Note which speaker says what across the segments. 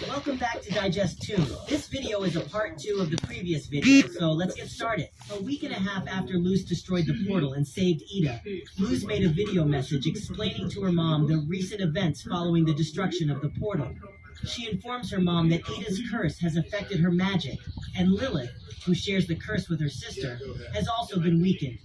Speaker 1: Welcome back to Digest 2. This video is a part 2 of the previous video, so let's get started. A week and a half after Luz destroyed the portal and saved Ida, Luz made a video message explaining to her mom the recent events following the destruction of the portal. She informs her mom that Ida's curse has affected her magic, and Lilith, who shares the curse with her sister, has also been weakened.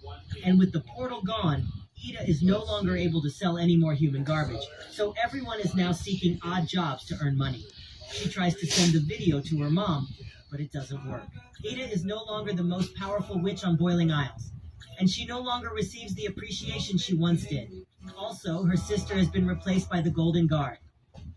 Speaker 1: And with the portal gone, Ida is no longer able to sell any more human garbage, so everyone is now seeking odd jobs to earn money. She tries to send the video to her mom, but it doesn't work. Ida is no longer the most powerful witch on Boiling Isles, and she no longer receives the appreciation she once did. Also, her sister has been replaced by the Golden Guard.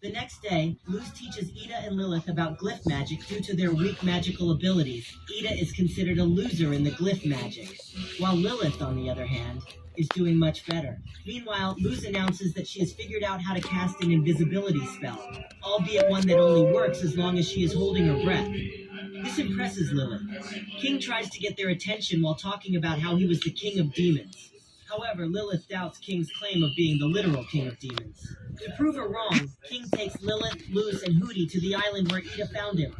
Speaker 1: The next day, Luz teaches Ida and Lilith about glyph magic due to their weak magical abilities. Ida is considered a loser in the glyph magic, while Lilith, on the other hand, is doing much better. Meanwhile, Luz announces that she has figured out how to cast an invisibility spell, albeit one that only works as long as she is holding her breath. This impresses Lilith. King tries to get their attention while talking about how he was the king of demons. However, Lilith doubts King's claim of being the literal king of demons. To prove her wrong, King takes Lilith, Luz, and Hootie to the island where Ida found him.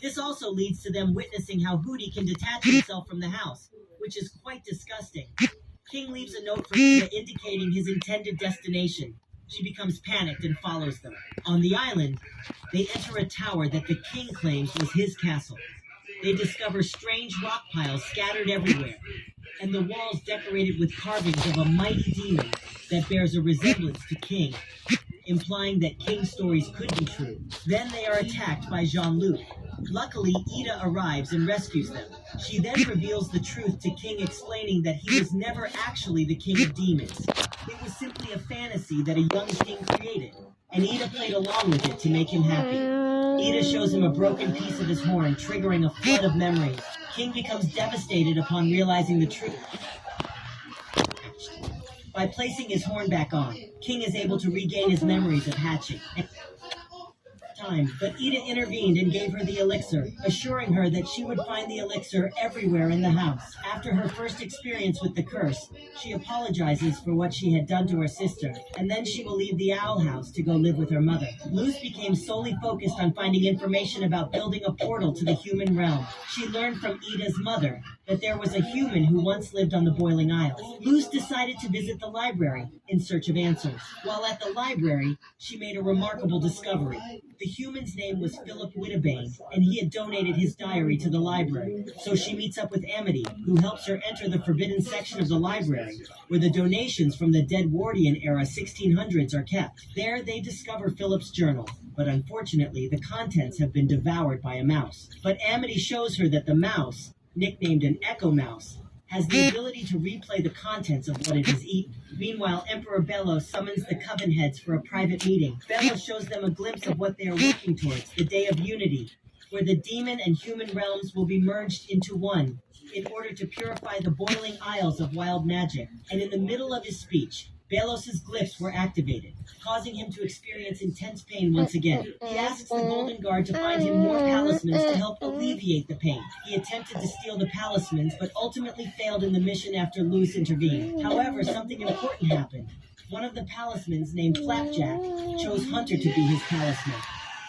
Speaker 1: This also leads to them witnessing how Hootie can detach himself from the house, which is quite disgusting. King leaves a note for Ida indicating his intended destination. She becomes panicked and follows them. On the island, they enter a tower that the king claims was his castle. They discover strange rock piles scattered everywhere, and the walls decorated with carvings of a mighty demon that bears a resemblance to King, implying that King's stories could be true. Then they are attacked by Jean-Luc. Luckily, Ida arrives and rescues them. She then reveals the truth to King, explaining that he was never actually the king of demons. It was simply a fantasy that a young king created, and Ida played along with it to make him happy. Ida shows him a broken piece of his horn, triggering a flood of memories. King becomes devastated upon realizing the truth. By placing his horn back on, King is able to regain his memories of hatching. But Ida intervened and gave her the elixir, assuring her that she would find the elixir everywhere in the house. After her first experience with the curse, she apologizes for what she had done to her sister, and then she will leave the owl house to go live with her mother. Luz became solely focused on finding information about building a portal to the human realm. She learned from Ida's mother that there was a human who once lived on the Boiling Isles. Luz decided to visit the library in search of answers. While at the library, she made a remarkable discovery. The human's name was Philip Whittabane, and he had donated his diary to the library. So she meets up with Amity, who helps her enter the forbidden section of the library, where the donations from the Deadwardian era 1600s are kept. There they discover Philip's journal, but unfortunately the contents have been devoured by a mouse. But Amity shows her that the mouse nicknamed an Echo Mouse, has the ability to replay the contents of what it has eaten. Meanwhile, Emperor Belos summons the Coven heads for a private meeting. Belos shows them a glimpse of what they are working towards, the Day of Unity, where the demon and human realms will be merged into one in order to purify the boiling isles of wild magic. And in the middle of his speech, Belos' glyphs were activated, causing him to experience intense pain once again. He asks the Golden Guard to find him more palismans to help alleviate the pain. He attempted to steal the palismans, but ultimately failed in the mission after Luz intervened. However, something important happened. One of the palismans, named Flapjack, chose Hunter to be his palisman.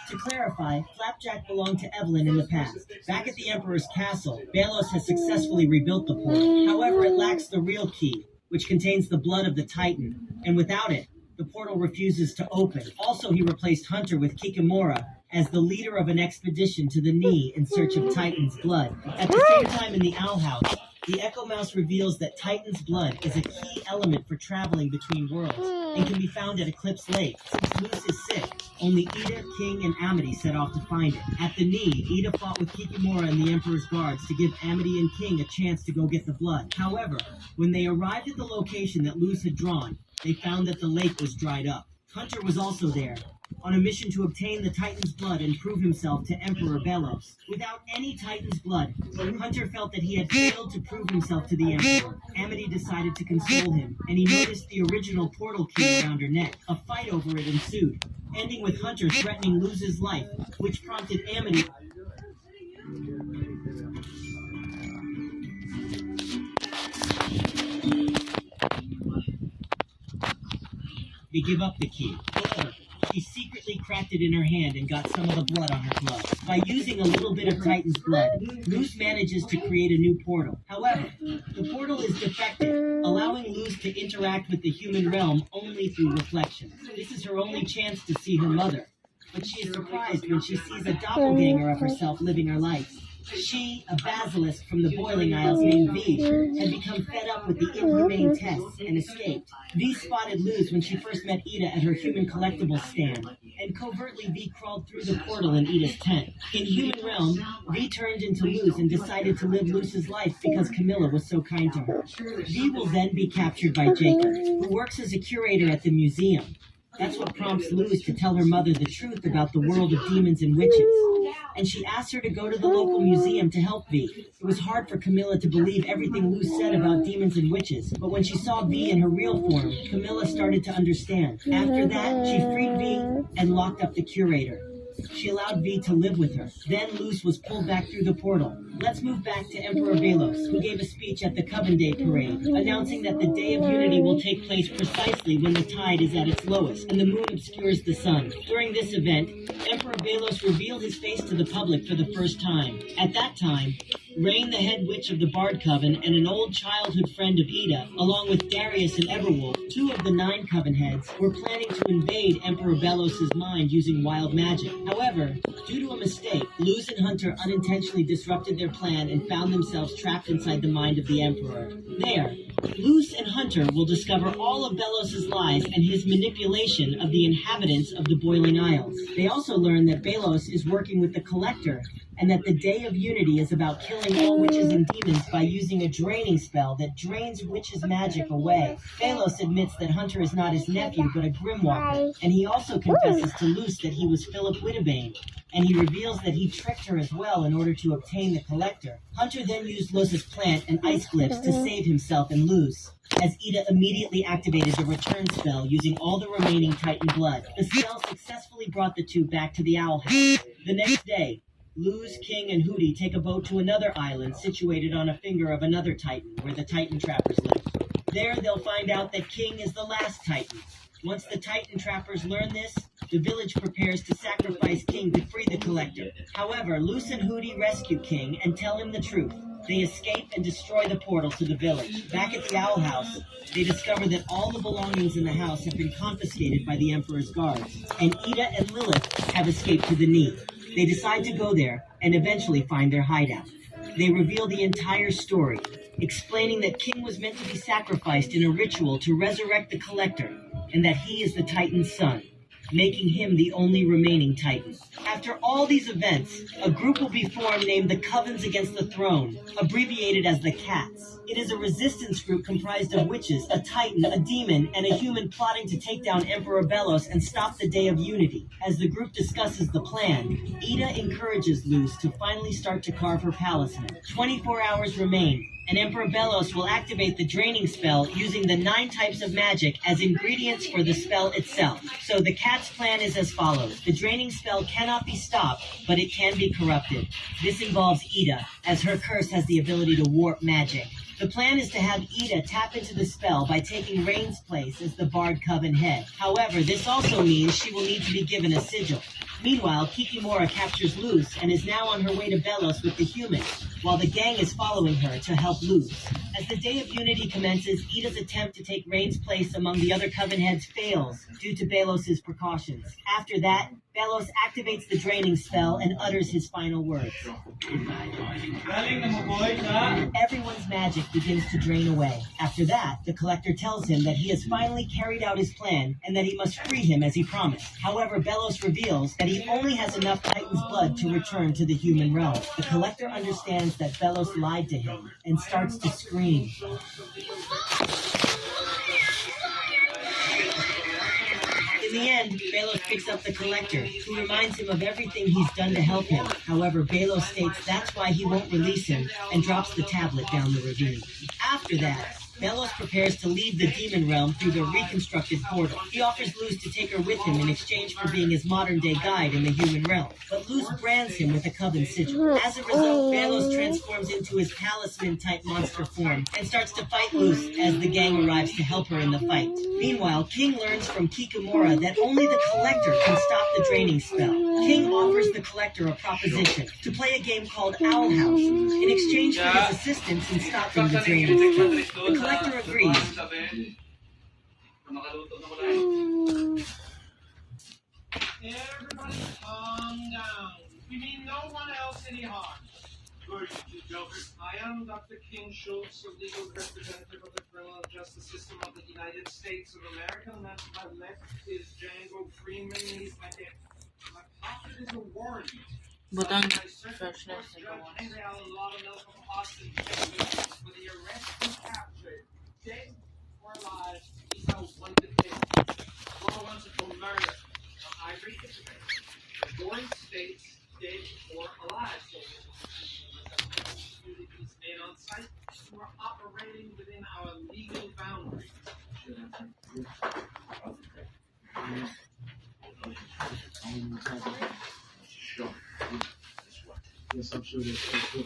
Speaker 1: To clarify, Flapjack belonged to Evelyn in the past. Back at the Emperor's castle, Belos has successfully rebuilt the portal. However, it lacks the real key, which contains the blood of the Titan, and without it, the portal refuses to open. Also, he replaced Hunter with Kikimora as the leader of an expedition to the Knee in search of Titan's blood. At the same time in the Owl House, the Echo Mouse reveals that Titan's blood is a key element for traveling between worlds and can be found at Eclipse Lake. Since Luz is sick, only Ida, King, and Amity set off to find it. At the Knee, Ida fought with Kikimora and the Emperor's guards to give Amity and King a chance to go get the blood. However, when they arrived at the location that Luz had drawn, they found that the lake was dried up. Hunter was also there, on a mission to obtain the Titan's blood and prove himself to Emperor Belos. Without any Titan's blood, Hunter felt that he had failed to prove himself to the Emperor. Amity decided to console him, and he noticed the original portal key around her neck. A fight over it ensued, ending with Hunter threatening Luz's life, which prompted Amity to give up the key. However, she secretly cracked it in her hand and got some of the blood on her glove. By using a little bit of Titan's blood, Luz manages to create a new portal. However, the portal is defective, allowing Luz to interact with the human realm only through reflection. This is her only chance to see her mother, but she is surprised when she sees a doppelganger of herself living her life. She, a basilisk from the Boiling Isles named V, had become fed up with the inhumane tests and escaped. V spotted Luz when she first met Ida at her human collectibles stand, and covertly V crawled through the portal in Ida's tent. In human realm, V turned into Luz and decided to live Luz's life because Camilla was so kind to her. V will then be captured by Jacob, who works as a curator at the museum. That's what prompts Luz to tell her mother the truth about the world of demons and witches. And she asks her to go to the local museum to help V. It was hard for Camilla to believe everything Luz said about demons and witches, but when she saw V in her real form, Camilla started to understand. After that, she freed V and locked up the curator. She allowed V to live with her. Then Luz was pulled back through the portal. Let's move back to Emperor Belos, who gave a speech at the Coven Day parade, announcing that the Day of Unity will take place precisely when the tide is at its lowest and the moon obscures the sun. During this event, Emperor Belos revealed his face to the public for the first time. At that time, Rain, the head witch of the Bard Coven, and an old childhood friend of Ida, along with Darius and Everwolf, 2 of the 9 Coven heads, were planning to invade Emperor Belos' mind using wild magic. However, due to a mistake, Luz and Hunter unintentionally disrupted their plan and found themselves trapped inside the mind of the Emperor. There, Luz and Hunter will discover all of Belos' lies and his manipulation of the inhabitants of the Boiling Isles. They also learn that Belos is working with the Collector, and that the Day of Unity is about killing all witches and demons by using a draining spell that drains witches' magic away. Belos admits that Hunter is not his nephew, but a Grimwalker, and he also confesses to Luz that he was Philip Wittebane, and he reveals that he tricked her as well in order to obtain the Collector. Hunter then used Luz's plant and ice glyphs to save himself and Luz, as Ida immediately activated the return spell using all the remaining Titan blood. The spell successfully brought the 2 back to the Owl House. The next day, Luz, King, and Hooty take a boat to another island situated on a finger of another Titan, where the Titan Trappers live. There, they'll find out that King is the last Titan. Once the Titan Trappers learn this, the village prepares to sacrifice King to free the Collector. However, Luz and Hooty rescue King and tell him the truth. They escape and destroy the portal to the village. Back at the Owl House, they discover that all the belongings in the house have been confiscated by the Emperor's guards, and Ida and Lilith have escaped to the Knee. They decide to go there and eventually find their hideout. They reveal the entire story, explaining that King was meant to be sacrificed in a ritual to resurrect the Collector, and that he is the Titan's son. making him the only remaining Titan. After all these events, a group will be formed named the Covens Against the Throne, abbreviated as the Cats. It is a resistance group comprised of witches, a titan, a demon, and a human plotting to take down Emperor Belos and stop the Day of Unity. As the group discusses the plan, Ida encourages Luz to finally start to carve her palisman. 24 hours remain, and Emperor Belos will activate the draining spell using the 9 types of magic as ingredients for the spell itself. So the cat's plan is as follows. The draining spell cannot be stopped, but it can be corrupted. This involves Ida, as her curse has the ability to warp magic. The plan is to have Ida tap into the spell by taking Rain's place as the Bard Coven head. However, this also means she will need to be given a sigil. Meanwhile, Kikimora captures Luz and is now on her way to Belos with the humans, while the gang is following her to help Luz. As the Day of Unity commences, Ida's attempt to take Rain's place among the other Coven heads fails due to Belos' precautions. After that, Belos activates the draining spell and utters his final words. Everyone's magic begins to drain away. After that, the Collector tells him that he has finally carried out his plan and that he must free him as he promised. However, Belos reveals that he only has enough Titan's blood to return to the human realm. The Collector understands that Belos lied to him and starts to scream. In the end, Belos picks up the Collector, who reminds him of everything he's done to help him. However, Belos states that's why he won't release him and drops the tablet down the ravine. After that, Belos prepares to leave the demon realm through the reconstructed portal. He offers Luz to take her with him in exchange for being his modern-day guide in the human realm. But Luz brands him with a Coven sigil. As a result, Belos transforms into his talisman-type monster form and starts to fight Luz as the gang arrives to help her in the fight. Meanwhile, King learns from Kikimora that only the Collector can stop the draining spell. King offers the Collector a proposition to play a game called Owl House in exchange for his assistance in stopping the draining spell. The Collector agrees.
Speaker 2: Everybody calm down. We mean no one else any harm. Good, you Joker. I am Dr. King Schultz, a legal representative of the criminal justice system of the United States of America. And that's my left is Django Freeman. He's my head. My pocket is a warrant.
Speaker 3: Butang freshness and
Speaker 2: Henry Allen Laudermill from Austin, Texas, for the arrest and capture, dead or alive, he's held wanted dead. Law wants it for murder. Now, I reiterate, the warrant states dead or alive. So, he's made on site. We're operating within our legal boundaries.
Speaker 4: Yes, I'm sure that's good.